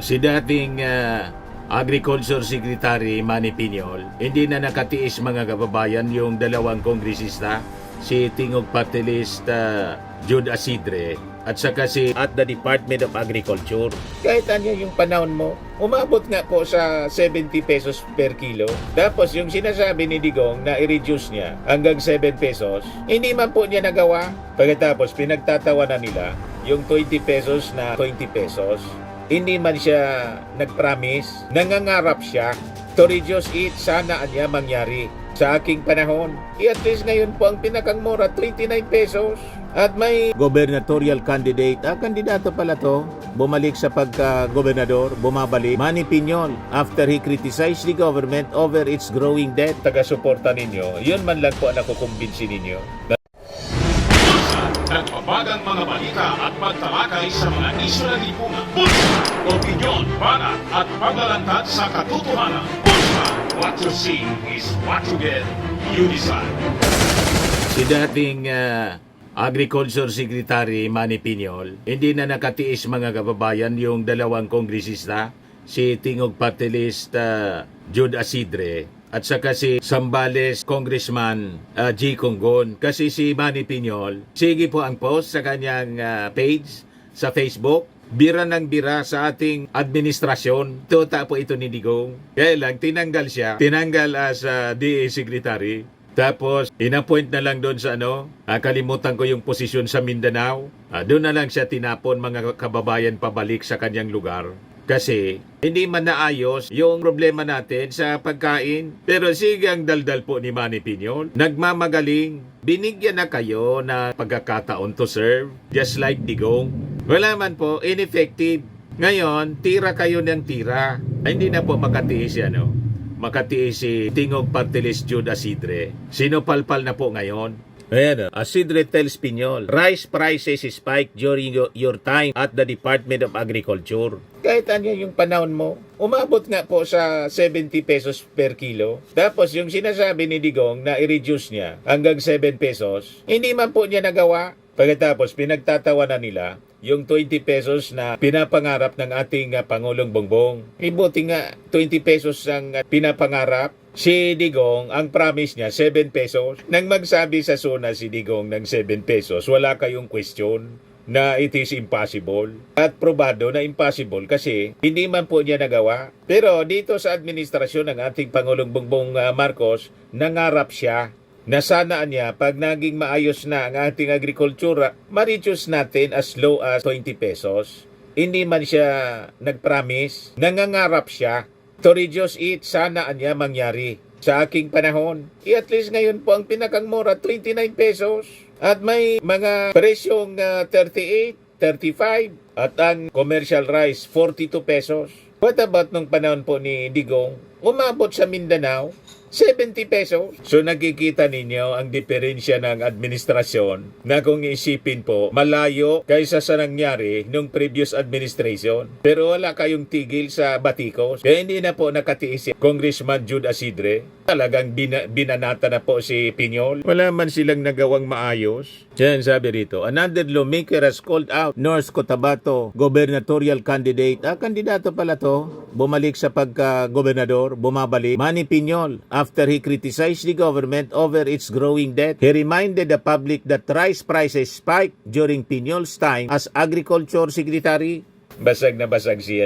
Si dating Agriculture Secretary Manny Piñol, hindi na nakatiis mga kababayan yung dalawang kongresista, si Tingog Party List Jude Asidre at saka si at the Department of Agriculture. Kahit ano yung panahon mo, umabot nga po sa 70 pesos per kilo. Tapos yung sinasabi ni Digong na i-reduce niya hanggang 7 pesos, hindi man po niya nagawa. Pagkatapos pinagtatawanan nila yung 20 pesos na 20 pesos. Hindi man siya nag-promise, nangangarap siya to reduce it, sana niya mangyari. Sa aking panahon, at least ngayon po ang pinakang mura, 29 pesos. At may gubernatorial candidate, kandidato pala to, bumalik sa pagka-gobernador, bumabalik, Manny Piñol, after he criticized the government over its growing debt. Taga-suporta ninyo, yun man lang po ang nakukumbinsi ninyo. Nagbabagang mga balita at pagtalakay sa mga isyu ng lipunan. Pulsa, opinyon, banat at paglalantad sa katotohanan. Pulsa, what you see is what you get. You decide. Si dating Agriculture Secretary Manny Piñol, hindi na nakatiis mga kababayan yung dalawang kongresista, si Tingog Party List Jude Asidre at saka si Zambales Congressman G. Conggon. Kasi si Manny Piñol, sige po ang post sa kanyang page sa Facebook, bira ng bira sa ating administrasyon. Tuta po ito ni Digong. Kaya lang, tinanggal siya. Tinanggal as DA Secretary. Tapos, inappoint na lang doon sa kalimutan ko yung posisyon sa Mindanao. Doon na lang siya tinapon mga kababayan pabalik sa kanyang lugar. Kasi hindi man naayos yung problema natin sa pagkain. Pero sige ang daldal po ni Manny Piñol. Nagmamagaling. Binigyan na kayo na pagkakataon to serve. Just like Digong. Wala man po, ineffective. Ngayon, tira kayo ng tira. Hindi na po makatiis yan, makatiis si Tingog Party List Jude Asidre. Sinupalpal na po ngayon. Ayan, Asidre tells Piñol, rice prices spike during your time at the Department of Agriculture. Kahit ano yung panahon mo, umabot nga po sa 70 pesos per kilo. Tapos yung sinasabi ni Digong na i-reduce niya hanggang 7 pesos, hindi man po niya nagawa. Pagkatapos pinagtatawanan nila yung 20 pesos na pinapangarap ng ating Pangulong Bongbong. Ibuti nga 20 pesos ang pinapangarap. Si Digong, ang promise niya 7 pesos. Nang magsabi sa SONA si Digong ng 7 pesos, wala kayong question na it is impossible. At probado na impossible kasi hindi man po niya nagawa. Pero dito sa administrasyon ng ating Pangulong Bongbong Marcos, nangarap siya na sana niya pag naging maayos na ang ating agrikultura, ma-reduce natin as low as 20 pesos. Hindi man siya nag-promise, nangangarap siya to reduce it, sana niya mangyari. Sa aking panahon, at least ngayon po ang pinakang mura, 29 pesos. At may mga presyong 38, 35 at ang commercial rice, 42 pesos. What about nung panahon po ni Digong? Umabot sa Mindanao, 70 pesos. So nakikita ninyo ang diferensya ng administrasyon na kung isipin po, malayo kaysa sa nangyari nung previous administration. Pero wala kayong tigil sa batikos. Kaya hindi na po nakatiis si Congressman Jude Asidre. Talagang binanata na po si Piñol. Wala man silang nagawang maayos. Diyan sabi rito, another lawmaker has called out North Cotabato gubernatorial candidate. Kandidato pala to. Bumalik sa pagka-gobernador, bumabalik. Manny Piñol, after he criticized the government over its growing debt, he reminded the public that rice prices spiked during Piñol's time as Agriculture Secretary. Basag na basag si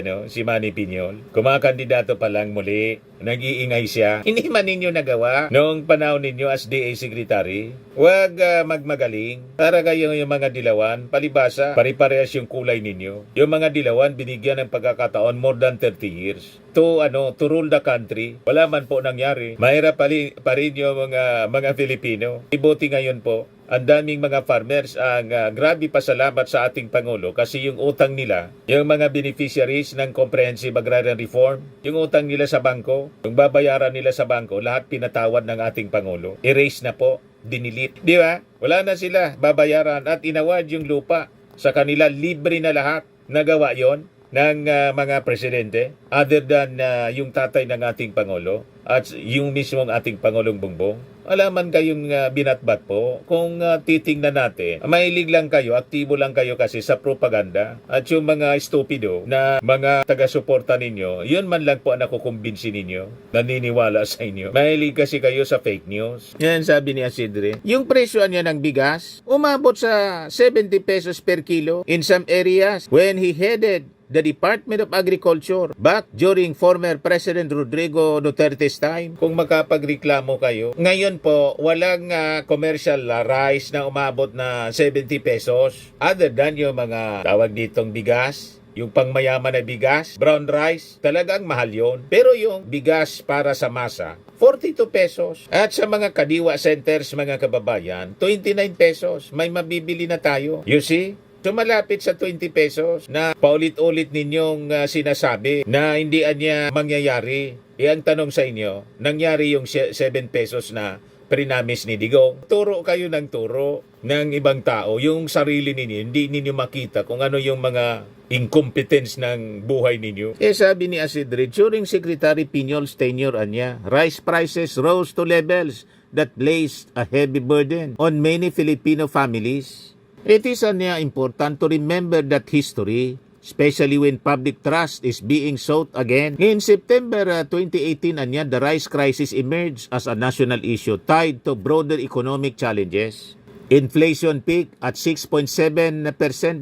Manny Piñol. Kumakandidato pa lang muli, nag-iingay siya. Hindi man ninyo nagawa noong panahon ninyo as DA Secretary. Huwag magmagaling. Para kayo yung mga dilawan, palibasa, pare-parehas yung kulay ninyo. Yung mga dilawan, binigyan ng pagkakataon more than 30 years. To rule the country. Wala man po nangyari. Mahirap pa rin yung mga Filipino. Ibuti ngayon po, ang daming mga farmers ang grabe pasalamat sa ating Pangulo kasi yung utang nila, yung mga beneficiaries ng Comprehensive Agrarian Reform, yung utang nila sa bangko, yung babayaran nila sa bangko, lahat pinatawad ng ating Pangulo. Erase na po, dinilit. Di ba? Wala na sila babayaran at inaward yung lupa sa kanila, libre na lahat. Nagawa yon ng mga presidente other than yung tatay ng ating Pangulo at yung mismong ating Pangulong Bongbong. alaman kayong binatbat po. Kung titingnan natin, mahilig lang kayo, aktibo lang kayo kasi sa propaganda. At yung mga stupido na mga taga-suporta ninyo, yun man lang po ang nakukumbinsi ninyo. Naniniwala sa inyo. Mahilig kasi kayo sa fake news. Yan sabi ni Asidre. Yung presyo niya ng bigas, umabot sa 70 pesos per kilo in some areas when he headed the Department of Agriculture back during former President Rodrigo Duterte's time. Kung makapagreklamo kayo, ngayon po walang commercial rice na umabot na 70 pesos other than yung mga tawag ditong bigas. Yung pangmayaman na bigas, brown rice, talagang mahal yon. Pero yung bigas para sa masa, 42 pesos. At sa mga kadiwa centers, mga kababayan, 29 pesos. May mabibili na tayo. You see? So malapit sa 20 pesos na paulit-ulit ninyong sinasabi na hindi niya mangyayari. Ang tanong sa inyo, nangyari yung 7 pesos na prinamis ni Digong. Turo kayo ng turo ng ibang tao. Yung sarili ninyo, hindi ninyo makita kung ano yung mga incompetence ng buhay ninyo. Sabi ni Asidre, during Secretary Piñol's tenure anya, rice prices rose to levels that placed a heavy burden on many Filipino families. It is important to remember that history, especially when public trust is being sought again. In September 2018, the rice crisis emerged as a national issue tied to broader economic challenges. Inflation peaked at 6.7%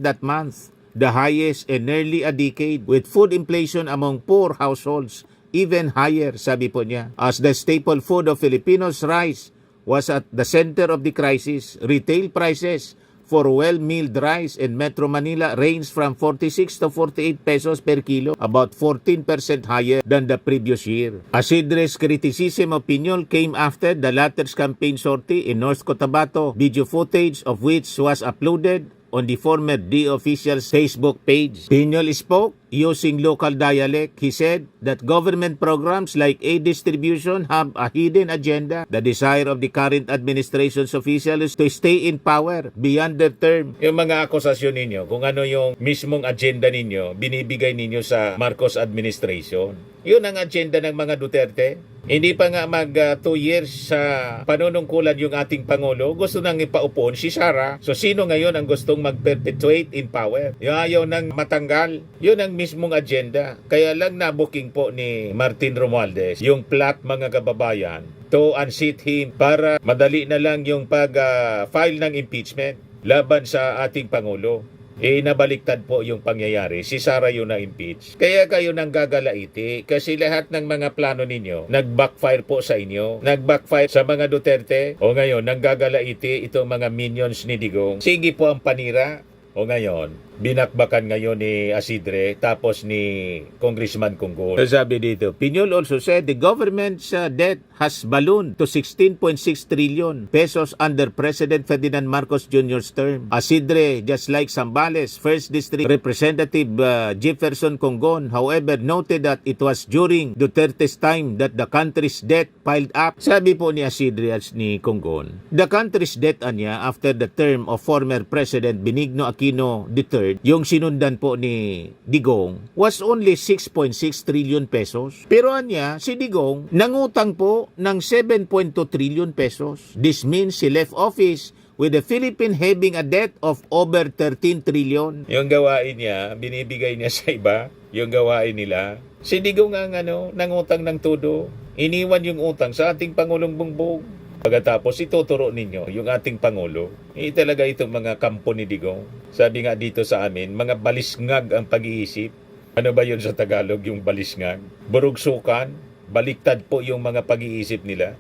that month, the highest in nearly a decade, with food inflation among poor households even higher, sabi po niya. As the staple food of Filipinos, rice was at the center of the crisis. Retail prices for well-milled rice in Metro Manila ranged from 46 to 48 pesos per kilo, about 14% higher than the previous year. Asidre's criticism of Piñol came after the latter's campaign sortie in North Cotabato, video footage of which was uploaded on the former D official's Facebook page. Piñol spoke using local dialect. He said that government programs like aid distribution have a hidden agenda. The desire of the current administration's officials to stay in power beyond their term. Yung mga akusasyon ninyo, kung ano yung mismong agenda ninyo, binibigay ninyo sa Marcos administration. Yun ang agenda ng mga Duterte. Hindi pa nga mag 2 years sa panunungkulan yung ating Pangulo, gusto nang ipaupon si Sara. So sino ngayon ang gustong mag-perpetuate in power? Yung ayaw nang matanggal. Yun ang mismong agenda. Kaya lang nabuking po ni Martin Romualdez yung plot, mga kababayan, to unseat him para madali na lang yung pag-file ng impeachment laban sa ating Pangulo. Nabaliktad po yung pangyayari. Si Sara yung na-impeach. Kaya kayo nang gagalaiti kasi lahat ng mga plano ninyo nag-backfire po sa inyo. Nag-backfire sa mga Duterte. O ngayon, nang gagalaiti itong mga minions ni Digong. Sige po ang panira. O ngayon, binakbakan ngayon ni Asidre tapos ni Congressman Conggol. Sabi dito, Piñol also said the government's debt has ballooned to 16.6 trillion pesos under President Ferdinand Marcos Jr.'s term. Asidre, just like Zambales, 1st District Representative Jefferson Congon, however, noted that it was during Duterte's time that the country's debt piled up. Sabi po ni Asidre at ni Congon, the country's debt anya after the term of former President Benigno Aquino III, yung sinundan po ni Digong, was only 6.6 trillion pesos. Pero anya, si Digong nangutang po ng 7.2 trillion pesos. This means he left office with the Philippines having a debt of over 13 trillion. Yung gawain niya, binibigay niya sa iba, yung gawain nila. Si Digong ang nangutang ng todo. Iniwan yung utang sa ating Pangulong Bongbong. Pagkatapos ituturo ninyo yung ating Pangulo. Talaga itong mga kampo ni Digong. Sabi nga dito sa amin, mga balisngag ang pag-iisip. Ano ba yun sa Tagalog, yung balisngag? Burugsukan, baliktad po yung mga pag-iisip nila.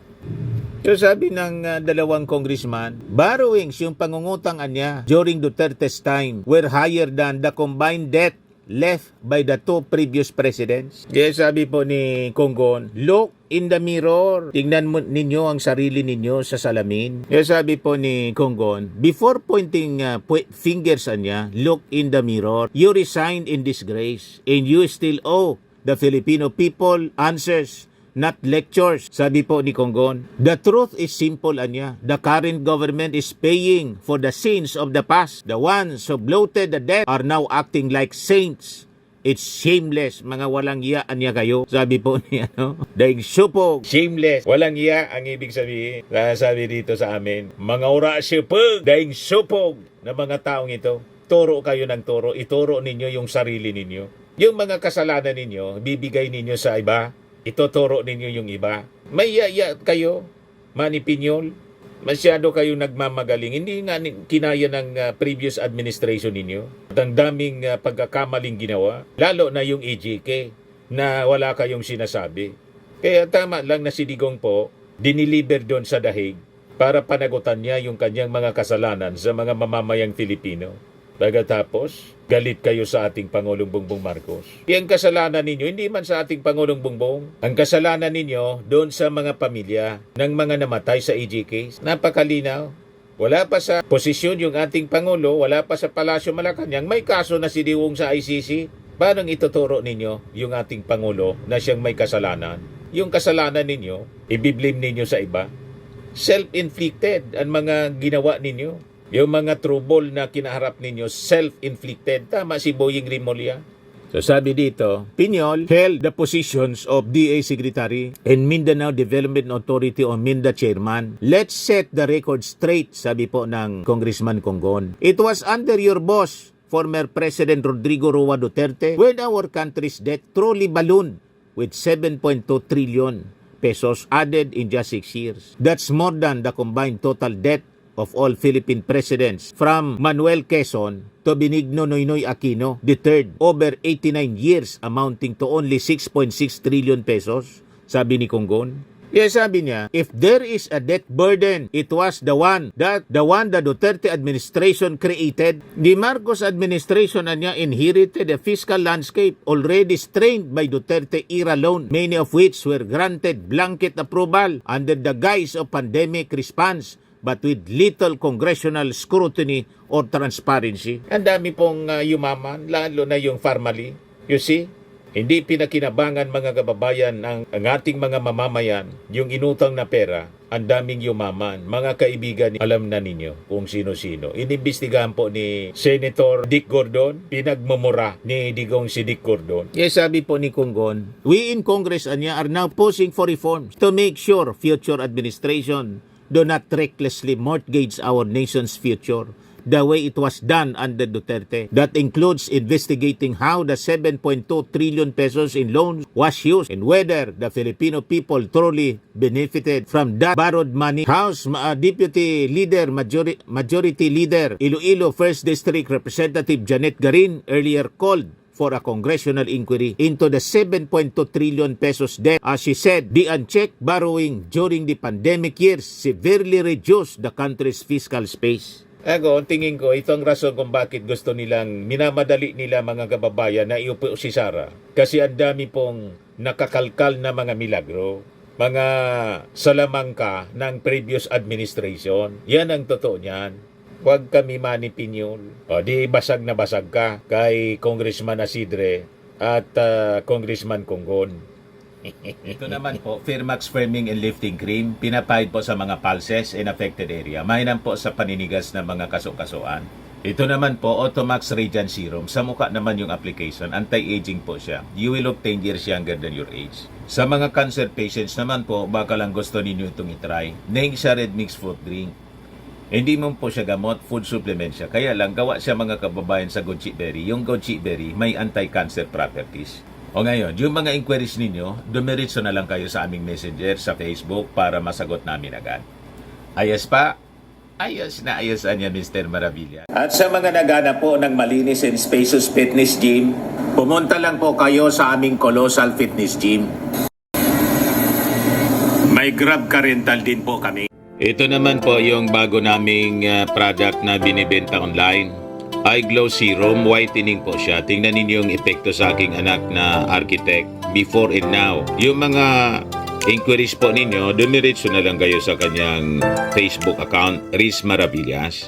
So sabi ng dalawang congressman, borrowings yung pangungutang niya during Duterte's time were higher than the combined debt left by the 2 previous presidents. Kaya sabi po ni Congon, look in the mirror. Tingnan mo ninyo ang sarili ninyo sa salamin. Kaya sabi po ni Congon, before pointing fingers niya, look in the mirror. You resigned in disgrace and you still owe the Filipino people answers, not lectures. Sabi po ni Congon, the truth is simple anya. The current government is paying for the sins of the past. The ones who bloated the debt are now acting like saints It's shameless, mga walang iyaan niya kayo. Sabi po ni daing supog. Shameless, walang iya ang ibig sabihin. Sabi dito sa amin, mga ura supog, daing supog na mga taong ito. Turo kayo ng turo, ituro ninyo yung sarili ninyo. Yung mga kasalanan ninyo, bibigay ninyo sa iba, ituturo ninyo yung iba. May iya kayo, manipinyol. Masyado kayong nagmamagaling. Hindi nga kinaya ng previous administration ninyo. At ang daming pagkakamaling ginawa. Lalo na yung EJK na wala kayong sinasabi. Kaya tama lang na si Digong po, diniliber doon sa dahig para panagutan niya yung kanyang mga kasalanan sa mga mamamayang Filipino. Pagkatapos, galit kayo sa ating Pangulong Bongbong Marcos. Yung kasalanan ninyo, hindi man sa ating Pangulong Bongbong. Ang kasalanan ninyo, doon sa mga pamilya ng mga namatay sa EJK. Napakalinaw. Wala pa sa posisyon yung ating Pangulo, wala pa sa Palasyo Malacanang, may kaso na si Digong sa ICC. Paano ituturo ninyo yung ating Pangulo na siyang may kasalanan? Yung kasalanan ninyo, ibiblame ninyo sa iba. Self-inflicted ang mga ginawa ninyo. Yung mga trouble na kinaharap ninyo, self-inflicted. Tama si Boying Rimulya. So sabi dito, Piñol held the positions of DA Secretary and Mindanao Development Authority o MINDA Chairman. Let's set the record straight, sabi po ng Congressman Conggon. It was under your boss, former President Rodrigo Roa Duterte, when our country's debt truly ballooned with 7.2 trillion pesos added in just 6 years. That's more than the combined total debt of all Philippine presidents from Manuel Quezon to Benigno Noynoy Aquino, the third, over 89 years amounting to only 6.6 trillion pesos, sabi ni Conggon. Yes, sabi niya, if there is a debt burden, it was the one the Duterte administration created. The Marcos administration niya inherited a fiscal landscape already strained by Duterte era loan, many of which were granted blanket approval under the guise of pandemic response, but with little congressional scrutiny or transparency. Ang dami pong yumaman, lalo na yung formally. You see, hindi pinakinabangan mga kababayan ang ating mga mamamayan, yung inutang na pera, ang daming yumaman. Mga kaibigan, alam na ninyo kung sino-sino. Inimbestigahan po ni Senator Dick Gordon, pinagmumura ni Digong si Dick Gordon. Yes, sabi po ni Conggon, we in Congress are now pushing for reforms to make sure future administration do not recklessly mortgage our nation's future the way it was done under Duterte. That includes investigating how the 7.2 trillion pesos in loans was used and whether the Filipino people truly benefited from that borrowed money. House Deputy Leader, Majority Leader, Iloilo 1st District Representative Janet Garin earlier called for a congressional inquiry into the 7.2 trillion pesos debt. As she said, the unchecked borrowing during the pandemic years severely reduced the country's fiscal space. Ako, tingin ko, ito ang rason kung bakit gusto nilang, minamadali nila mga kababayan na iupo si Sara. Kasi ang dami pong nakakalkal na mga milagro, mga salamangka ng previous administration. Yan ang totoo niyan. Huwag kami manipinyol. O di basag na basag ka kay Congressman Asidre at Congressman Conggon. Ito naman po, Firmax Firming and Lifting Cream, pinapahid po sa mga pulses in affected area. Mainam po sa paninigas ng mga kaso-kasuan. Ito naman po, Automax Radiant Serum. Sa mukha naman yung application, anti-aging po siya. You will look 10 years younger than your age. Sa mga cancer patients naman po, baka lang gusto ninyo itong itry. Neng siya red mixed fruit drink. Hindi mo po siya gamot, food supplement siya. Kaya lang, gawa siya mga kababayan sa goji berry. Yung goji berry may anti-cancer properties. O ngayon, yung mga inquiries ninyo, dumiritso na lang kayo sa aming messenger sa Facebook para masagot namin agad. Ayos pa? Ayos na ayos niya, Mr. Maravilla. At sa mga nagana po ng malinis and spacious fitness gym, pumunta lang po kayo sa aming Colossal Fitness Gym. May Grab ka rental din po kami. Ito naman po yung bago naming product na binibenta online. Eye Glow Serum, whitening po siya. Tingnan ninyo yung epekto sa aking anak na architect before and now. Yung mga inquiries po ninyo, dumiretso na lang kayo sa kanyang Facebook account, Riz Maravillas.